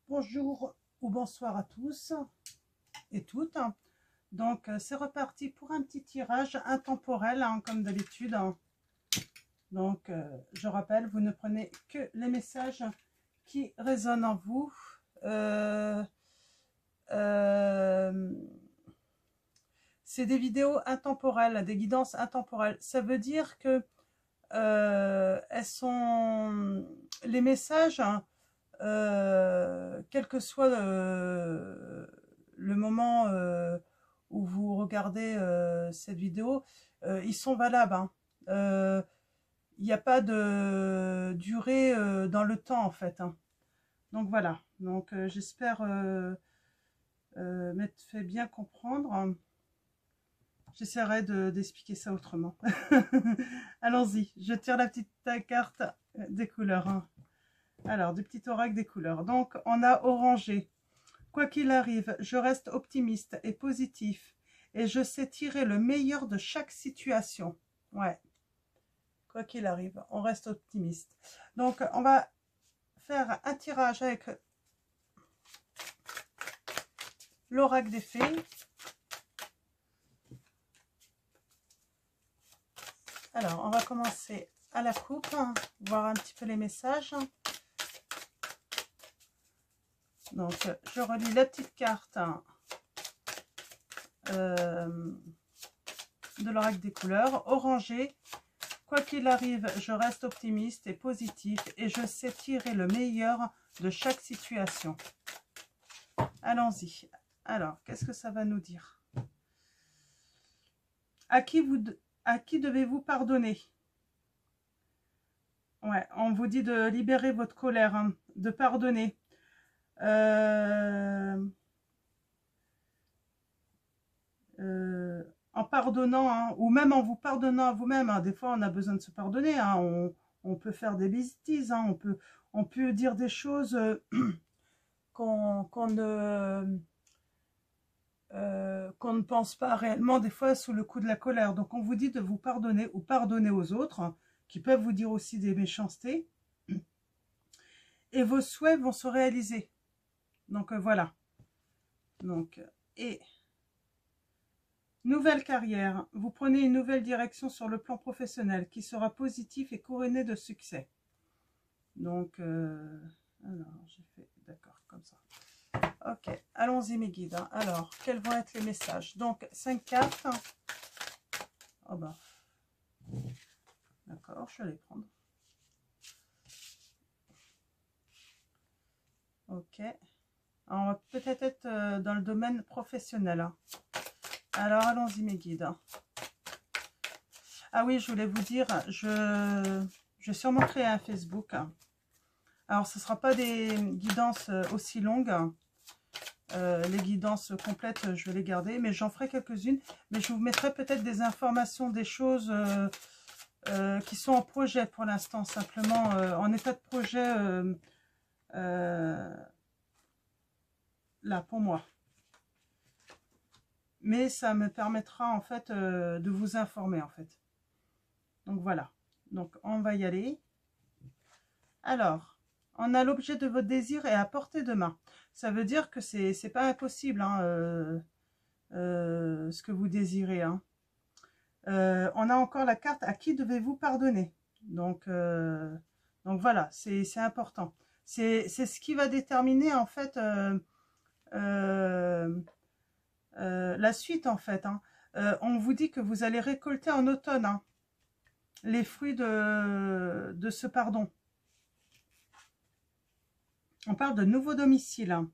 Bonjour ou bonsoir à tous et toutes. Donc c'est reparti pour un petit tirage intemporel comme d'habitude. Donc je rappelle, vous ne prenez que les messages qui résonnent en vous. C'est des vidéos intemporelles, des guidances intemporelles. Ça veut dire que elles sont les messages, quel que soit le moment où vous regardez cette vidéo, ils sont valables, hein. Il n'y a pas de durée dans le temps en fait, hein. Donc voilà, donc j'espère m'être fait bien comprendre. J'essaierai d'expliquer ça autrement. Allons-y, je tire la petite carte des couleurs, hein. Alors, du petit oracle des couleurs. Donc, on a orangé. Quoi qu'il arrive, je reste optimiste et positif. Et je sais tirer le meilleur de chaque situation. Ouais. Quoi qu'il arrive, on reste optimiste. Donc, on va faire un tirage avec l'oracle des fées. Alors, on va commencer à la coupe, hein, voir un petit peu les messages. Donc, je relis la petite carte de l'oracle des couleurs. Orangé, quoi qu'il arrive, je reste optimiste et positif et je sais tirer le meilleur de chaque situation. Allons-y. Alors, qu'est-ce que ça va nous dire? À qui devez-vous pardonner? Ouais, on vous dit de libérer votre colère, hein, de pardonner. En pardonnant, hein, ou même en vous pardonnant à vous-même, hein. Des fois on a besoin de se pardonner, hein. On peut faire des bêtises, hein. On peut dire des choses qu'on ne pense pas réellement, des fois sous le coup de la colère. Donc on vous dit de vous pardonner ou pardonner aux autres, hein, qui peuvent vous dire aussi des méchancetés, et vos souhaits vont se réaliser. Donc voilà. Donc, et nouvelle carrière. Vous prenez une nouvelle direction sur le plan professionnel qui sera positif et couronné de succès. Donc, alors, j'ai fait, d'accord, comme ça. Ok, allons-y mes guides, hein. Alors, quels vont être les messages? Donc, 5 cartes. Oh bah, d'accord, je vais les prendre. Ok. Alors, on va peut-être être dans le domaine professionnel, hein. Alors, allons-y mes guides. Ah oui, je voulais vous dire, je vais sûrement créer un Facebook. Alors, ce ne sera pas des guidances aussi longues. Les guidances complètes, je vais les garder, mais j'en ferai quelques-unes. Mais je vous mettrai peut-être des informations, des choses qui sont en projet pour l'instant, simplement en état de projet là, pour moi. Mais ça me permettra en fait de vous informer en fait. Donc voilà, donc on va y aller. Alors, on a l'objet de votre désir est à portée de main. Ça veut dire que c'est pas impossible, hein, ce que vous désirez, hein. On a encore la carte à qui devez-vous pardonner. Donc voilà, c'est important. C'est ce qui va déterminer en fait la suite en fait, hein. On vous dit que vous allez récolter en automne, hein, les fruits de ce pardon. On parle de nouveau domicile, hein.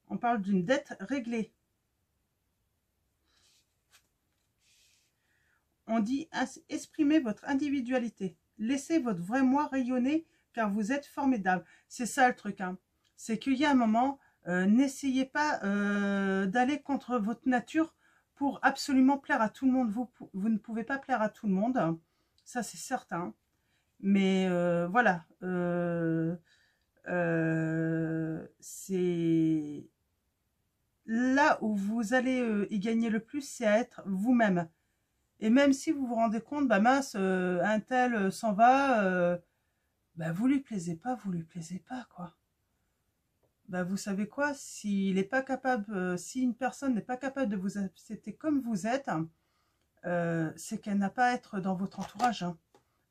On parle d'une dette réglée. On dit exprimez votre individualité. Laissez votre vrai moi rayonner car vous êtes formidable. C'est ça le truc, hein. C'est qu'il y a un moment, n'essayez pas d'aller contre votre nature pour absolument plaire à tout le monde. Vous ne pouvez pas plaire à tout le monde. Ça, c'est certain. Mais voilà. C'est là où vous allez y gagner le plus, c'est à être vous-même. Et même si vous vous rendez compte, bah mince, un tel s'en va, bah, vous lui plaisez pas, quoi. Bah, vous savez quoi, s'il n'est pas capable, si une personne n'est pas capable de vous accepter comme vous êtes, c'est qu'elle n'a pas à être dans votre entourage, hein.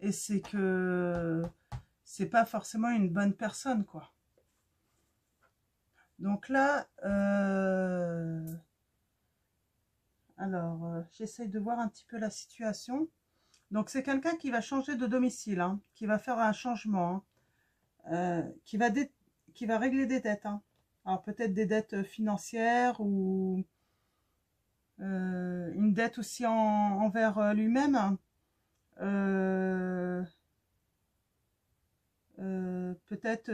Et c'est que c'est pas forcément une bonne personne, quoi. Donc là, alors, j'essaye de voir un petit peu la situation. Donc c'est quelqu'un qui va changer de domicile, hein, qui va faire un changement, hein, qui va régler des dettes, hein. Alors peut-être des dettes financières ou une dette aussi envers lui-même, hein. Peut-être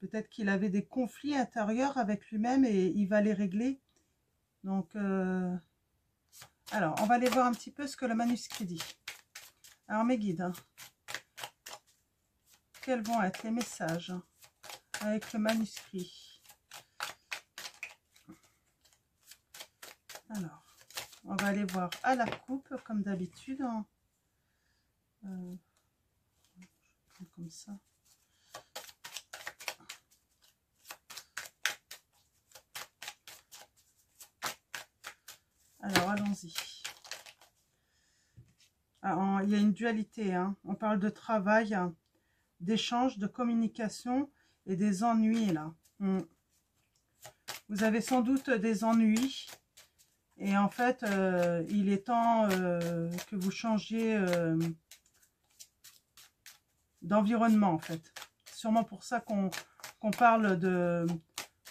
peut-être qu'il avait des conflits intérieurs avec lui-même et il va les régler. Donc, alors, on va aller voir un petit peu ce que le manuscrit dit. Alors, mes guides, hein, quels vont être les messages avec le manuscrit? Alors, on va aller voir à la coupe, comme d'habitude, hein. Je vais prendre comme ça. Alors, allons-y. Il y a une dualité, hein. On parle de travail, hein, d'échange, de communication et des ennuis, là. Vous avez sans doute des ennuis. Et en fait, il est temps que vous changiez d'environnement, en fait. Sûrement pour ça qu'on parle de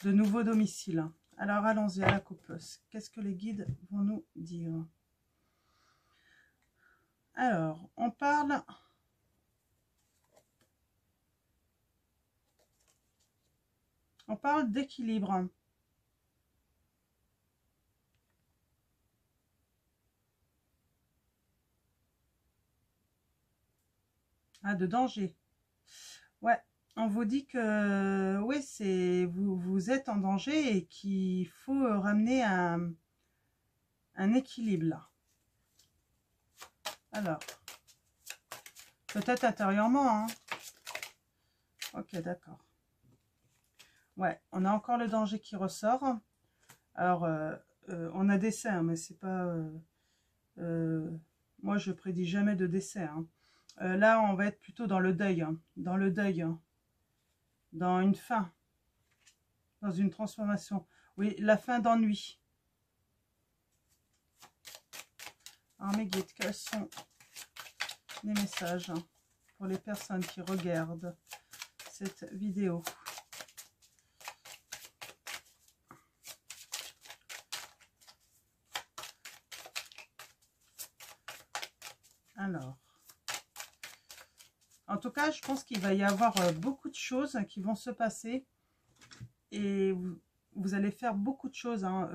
nouveaux domiciles. Alors, allons-y à la coupe. Qu'est-ce que les guides vont nous dire? Alors, on parle d'équilibre. Ah, de danger. Ouais, on vous dit que oui, c'est vous êtes en danger et qu'il faut ramener un équilibre là. Alors, peut-être intérieurement, hein. Ok, d'accord. Ouais, on a encore le danger qui ressort. Alors, on a décès, hein, mais c'est pas... moi, je prédis jamais de décès, hein. Là, on va être plutôt dans le deuil, hein, dans le deuil, hein, dans une fin, dans une transformation. Oui, la fin d'ennui. Alors, mes guides, quels sont les messages pour les personnes qui regardent cette vidéo? Alors, en tout cas, je pense qu'il va y avoir beaucoup de choses qui vont se passer et vous allez faire beaucoup de choses, hein,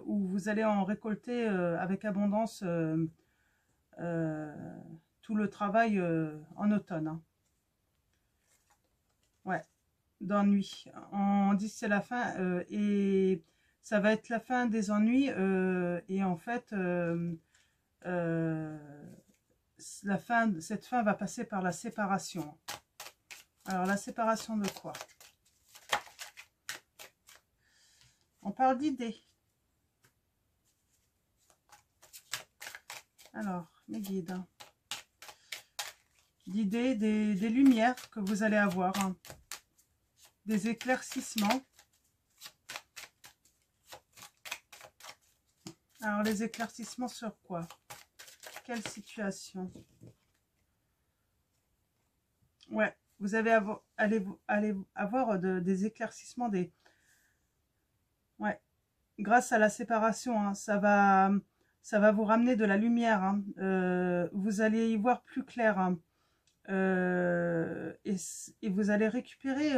où vous allez en récolter avec abondance tout le travail en automne, hein. Ouais, d'ennui. On dit que c'est la fin et ça va être la fin des ennuis et en fait, cette fin va passer par la séparation. Alors, la séparation de quoi? On parle d'idées. Alors, mes guides. D'idées, des lumières que vous allez avoir, hein. Des éclaircissements. Alors, les éclaircissements sur quoi? Quelle situation? Ouais, vous allez avoir des éclaircissements, ouais, grâce à la séparation, hein, ça va vous ramener de la lumière, hein. Vous allez y voir plus clair, hein. Et vous allez récupérer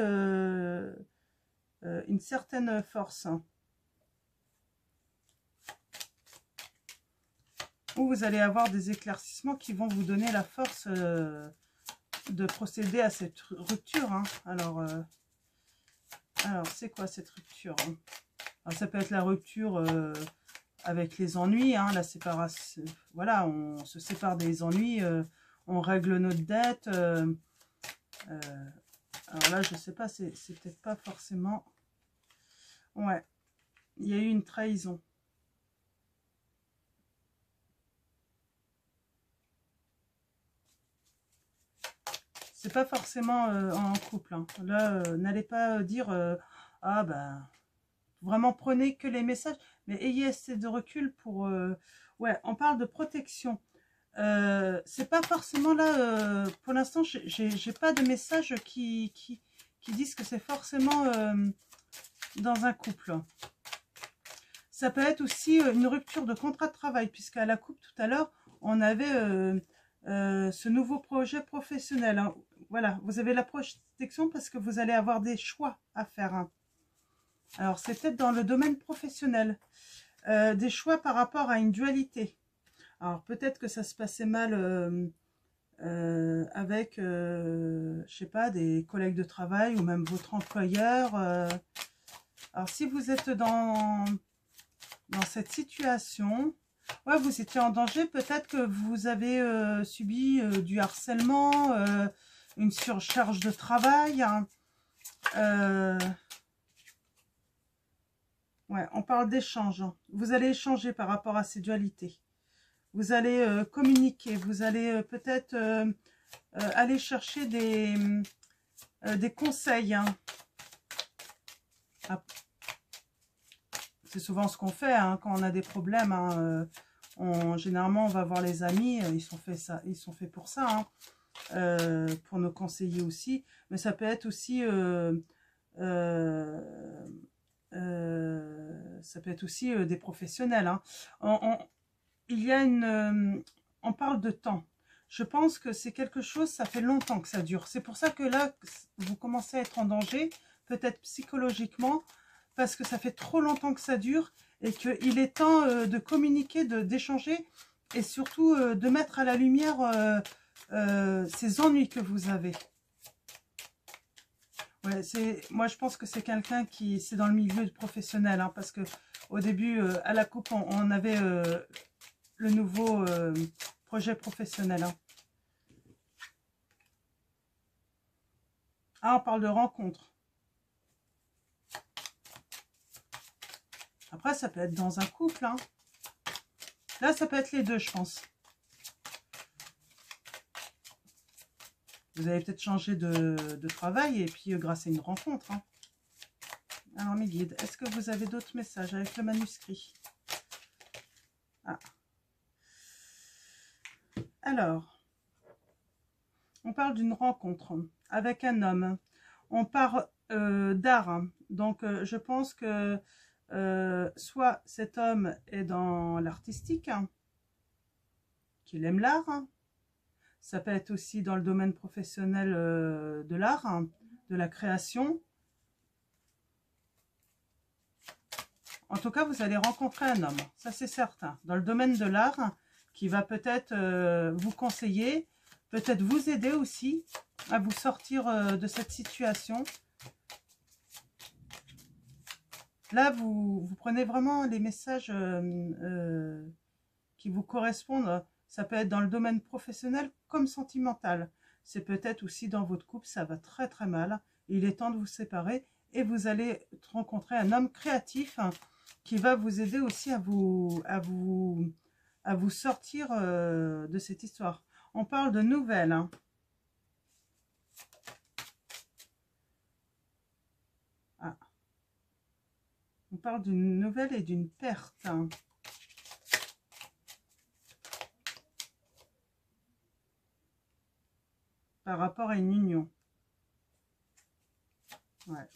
une certaine force, hein. Ou vous allez avoir des éclaircissements qui vont vous donner la force de procéder à cette rupture, hein. Alors c'est quoi cette rupture, hein? Alors, ça peut être la rupture avec les ennuis, hein, la séparation, voilà, on se sépare des ennuis, on règle notre dette. Alors là, je sais pas, c'est peut-être pas forcément... Ouais, il y a eu une trahison. C'est pas forcément en couple. Hein. Là, n'allez pas dire ah ben vraiment prenez que les messages, mais ayez assez de recul pour. Ouais, on parle de protection. C'est pas forcément là. Pour l'instant, j'ai pas de messages qui disent que c'est forcément dans un couple. Ça peut être aussi une rupture de contrat de travail, puisqu'à la coupe tout à l'heure, on avait ce nouveau projet professionnel. Hein. Voilà, vous avez la protection parce que vous allez avoir des choix à faire. Hein. Alors, c'est peut-être dans le domaine professionnel. Des choix par rapport à une dualité. Alors, peut-être que ça se passait mal avec, je sais pas, des collègues de travail ou même votre employeur. Alors, si vous êtes dans cette situation... Ouais, vous étiez en danger, peut-être que vous avez subi du harcèlement, une surcharge de travail. Hein. Ouais, on parle d'échange. Hein. Vous allez échanger par rapport à ces dualités. Vous allez communiquer, vous allez peut-être aller chercher des conseils. Hein. Ah, c'est souvent ce qu'on fait hein, quand on a des problèmes. Hein, généralement, on va voir les amis, ils sont faits pour ça, hein, pour nous conseiller aussi. Mais ça peut être aussi, ça peut être aussi des professionnels. Hein. Il y a on parle de temps. Je pense que c'est quelque chose, ça fait longtemps que ça dure. C'est pour ça que là, vous commencez à être en danger, peut-être psychologiquement, parce que ça fait trop longtemps que ça dure et qu'il est temps de communiquer, d'échanger et surtout de mettre à la lumière ces ennuis que vous avez. Ouais, moi, je pense que c'est quelqu'un c'est dans le milieu professionnel, hein, parce que au début, à la coupe, on avait le nouveau projet professionnel. Hein. Ah, on parle de rencontre. Après, ça peut être dans un couple. Hein. Là, ça peut être les deux, je pense. Vous avez peut-être changé de travail et puis grâce à une rencontre. Hein. Alors, mes guides, est-ce que vous avez d'autres messages avec le manuscrit? Ah. Alors, on parle d'une rencontre avec un homme. On parle d'art. Hein. Donc, je pense que soit cet homme est dans l'artistique, hein, qu'il aime l'art. Hein. Ça peut être aussi dans le domaine professionnel de l'art, hein, de la création. En tout cas, vous allez rencontrer un homme, ça c'est certain, dans le domaine de l'art, qui va peut-être vous conseiller, peut-être vous aider aussi à vous sortir de cette situation. Là, vous prenez vraiment les messages qui vous correspondent. Ça peut être dans le domaine professionnel comme sentimental. C'est peut-être aussi dans votre couple, ça va très très mal. Il est temps de vous séparer et vous allez rencontrer un homme créatif qui va vous aider aussi à vous sortir de cette histoire. On parle de nouvelles. Hein. Ah. On parle d'une nouvelle et d'une perte. Hein. Par rapport à une union. Ouais.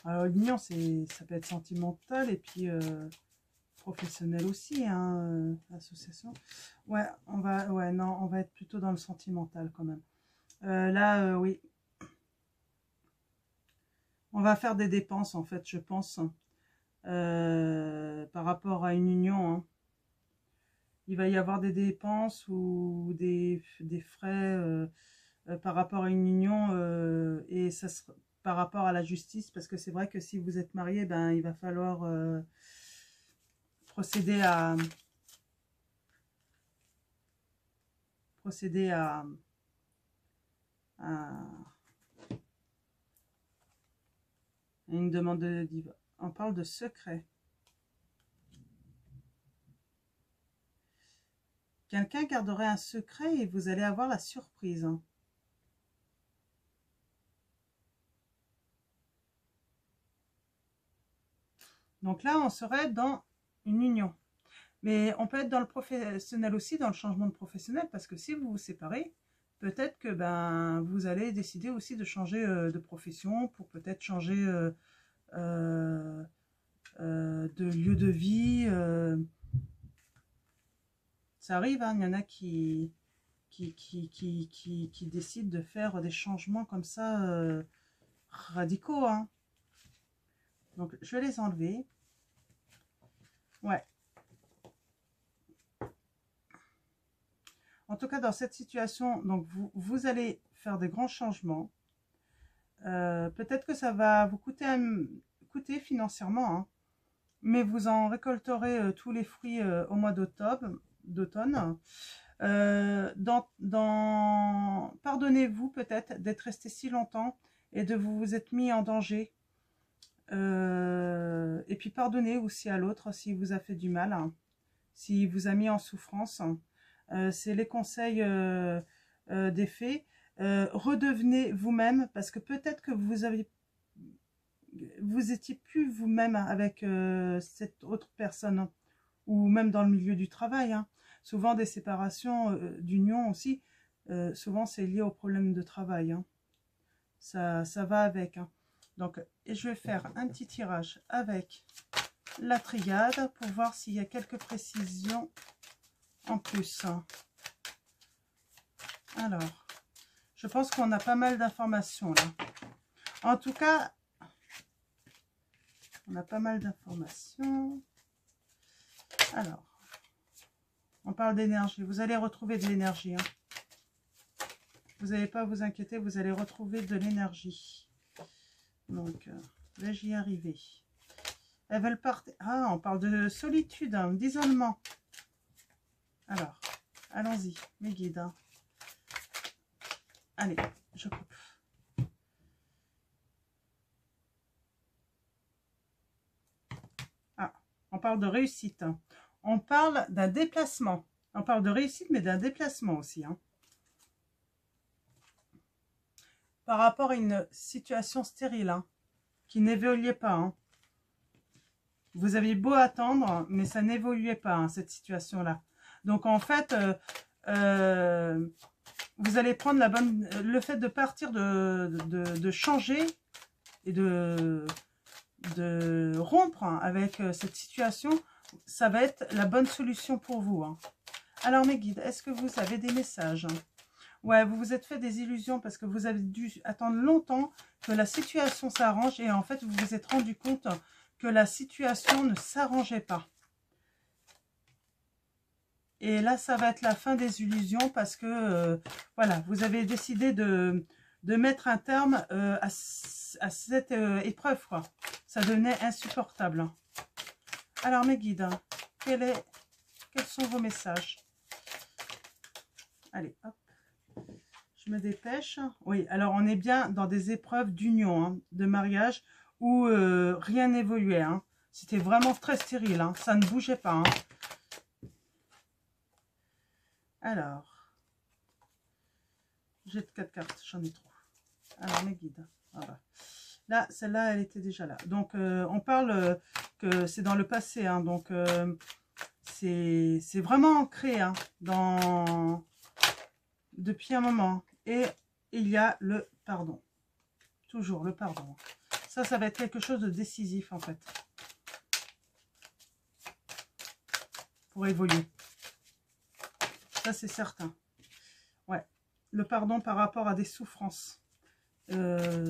Alors l'union, ça peut être sentimental et puis professionnel aussi, hein, association. Ouais, on va être plutôt dans le sentimental quand même. Là, oui. On va faire des dépenses en fait, je pense, par rapport à une union. Hein. Il va y avoir des dépenses ou des frais par rapport à une union et ça sera par rapport à la justice, parce que c'est vrai que si vous êtes marié, ben il va falloir procéder à une demande de divorce. On parle de secret. Quelqu'un garderait un secret et vous allez avoir la surprise. Donc là, on serait dans une union. Mais on peut être dans le professionnel aussi, dans le changement de professionnel, parce que si vous vous séparez, peut-être que vous allez décider aussi de changer de profession, pour peut-être changer de lieu de vie. Ça arrive, hein, il y en a qui décident de faire des changements comme ça, radicaux. Hein. Donc, je vais les enlever. Ouais. En tout cas, dans cette situation, donc vous allez faire des grands changements. Peut-être que ça va vous coûter financièrement, hein, mais vous en récolterez tous les fruits au mois d'automne. Pardonnez-vous peut-être d'être resté si longtemps et de vous être mis en danger. Et puis pardonnez aussi à l'autre s'il vous a fait du mal, hein, s'il vous a mis en souffrance. C'est les conseils des fées. Redevenez vous-même, parce que peut-être que vous étiez plus vous-même avec cette autre personne, hein, ou même dans le milieu du travail. Hein. Souvent des séparations d'union aussi, souvent c'est lié au problème de travail. Hein. Ça va avec. Hein. Donc, et je vais faire un petit tirage avec la triade pour voir s'il y a quelques précisions en plus. Alors, je pense qu'on a pas mal d'informations là. En tout cas, on a pas mal d'informations. Alors, on parle d'énergie. Vous allez retrouver de l'énergie. Hein. Vous n'allez pas vous inquiéter, vous allez retrouver de l'énergie. Donc, vais-je y arriver? Elles veulent partir. Ah, on parle de solitude, hein, d'isolement. Alors, allons-y, mes guides. Hein. Allez, je coupe. Ah, on parle de réussite. Hein. On parle d'un déplacement. On parle de réussite, mais d'un déplacement aussi. Hein. Par rapport à une situation stérile, hein, qui n'évoluait pas. Hein. Vous aviez beau attendre, mais ça n'évoluait pas, hein, cette situation-là. Donc, en fait, vous allez prendre le fait de partir, de changer et de rompre, hein, avec cette situation, ça va être la bonne solution pour vous. Hein. Alors, mes guides, est-ce que vous avez des messages? Ouais, vous vous êtes fait des illusions parce que vous avez dû attendre longtemps que la situation s'arrange et en fait, vous vous êtes rendu compte que la situation ne s'arrangeait pas. Et là, ça va être la fin des illusions parce que, voilà, vous avez décidé de mettre un terme à cette épreuve, quoi. Ça devenait insupportable. Hein. Alors, mes guides, hein, quels sont vos messages? Allez, hop. Je me dépêche. Oui, alors on est bien dans des épreuves d'union, hein, de mariage, où rien n'évoluait. Hein. C'était vraiment très stérile. Hein. Ça ne bougeait pas. Hein. Alors, j'ai 4 cartes, j'en ai trop. Alors, mes guides. Voilà. Là, celle-là, elle était déjà là. Donc, on parle que c'est dans le passé. Hein, donc, c'est vraiment ancré hein, depuis un moment. Et il y a le pardon. Toujours le pardon. Ça va être quelque chose de décisif, en fait. Pour évoluer. Ça, c'est certain. Ouais. Le pardon par rapport à des souffrances. Va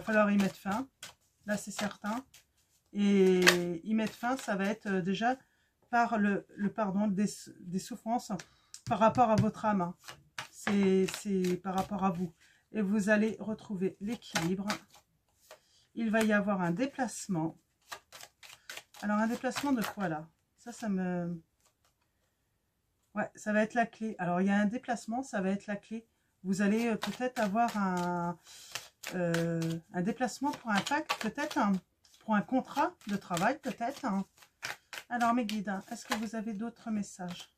falloir y mettre fin. Là, c'est certain. Et y mettre fin, ça va être déjà par le pardon des souffrances par rapport à votre âme. C'est par rapport à vous. Et vous allez retrouver l'équilibre. Il va y avoir un déplacement. Alors, un déplacement de quoi, là? Ça me... Ouais, ça va être la clé. Alors, il y a un déplacement, ça va être la clé. Vous allez peut-être avoir un déplacement pour un pacte, peut-être, hein, pour un contrat de travail, peut-être. Hein. Alors, mes guides, hein, est-ce que vous avez d'autres messages?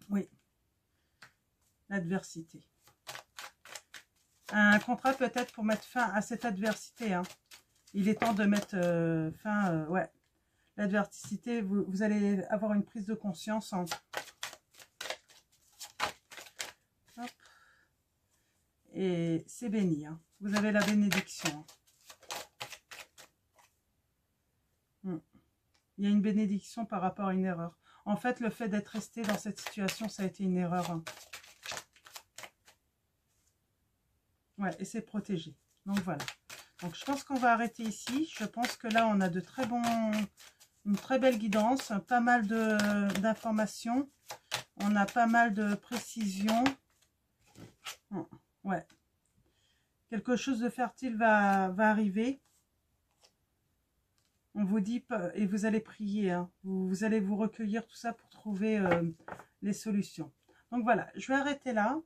Oui, l'adversité. Un contrat peut-être pour mettre fin à cette adversité. Hein. Il est temps de mettre fin, ouais. L'adversité, vous allez avoir une prise de conscience. Hein. Hop. Et c'est béni. Hein. Vous avez la bénédiction. Hein. Il y a une bénédiction par rapport à une erreur. En fait, le fait d'être resté dans cette situation, ça a été une erreur. Hein. Ouais, et c'est protégé. Donc voilà. Donc je pense qu'on va arrêter ici. Je pense que là, on a de très bons... Une très belle guidance, pas mal d'informations. On a pas mal de précisions. Ouais. Quelque chose de fertile va arriver. On vous dit, et vous allez prier. Hein. Vous allez vous recueillir tout ça pour trouver les solutions. Donc voilà, je vais arrêter là.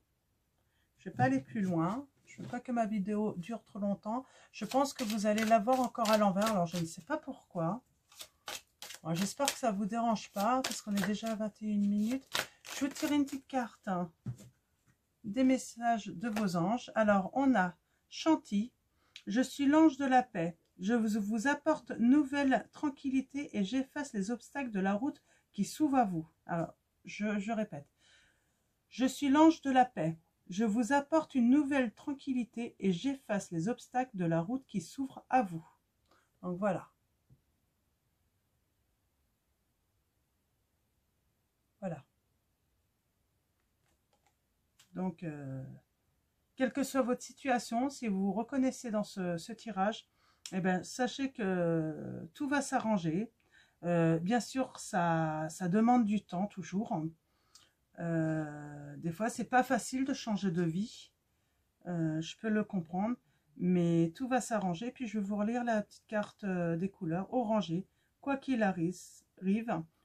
Je ne vais pas aller plus loin. Je ne veux pas que ma vidéo dure trop longtemps. Je pense que vous allez la voir encore à l'envers. Alors, je ne sais pas pourquoi. J'espère que ça ne vous dérange pas, parce qu'on est déjà à 21 minutes. Je vais tirer une petite carte. Hein, des messages de vos anges. Alors, on a Chanty. Je suis l'ange de la paix. Je vous apporte nouvelle tranquillité et j'efface les obstacles de la route qui s'ouvre à vous. Alors, je répète. Je suis l'ange de la paix. Je vous apporte une nouvelle tranquillité et j'efface les obstacles de la route qui s'ouvre à vous. Donc voilà. Voilà. Donc, quelle que soit votre situation, si vous vous reconnaissez dans ce tirage, eh bien, sachez que tout va s'arranger. Bien sûr, ça demande du temps, toujours. Des fois, c'est pas facile de changer de vie. Je peux le comprendre. Mais tout va s'arranger. Puis, je vais vous relire la petite carte des couleurs. Orangé. Quoi qu'il arrive,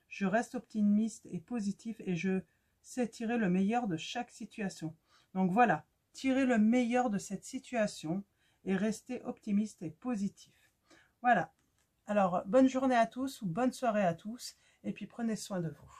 je reste optimiste et positif et je sais tirer le meilleur de chaque situation. Donc voilà, tirez le meilleur de cette situation et restez optimiste et positif. Voilà. Alors, bonne journée à tous ou bonne soirée à tous et puis prenez soin de vous.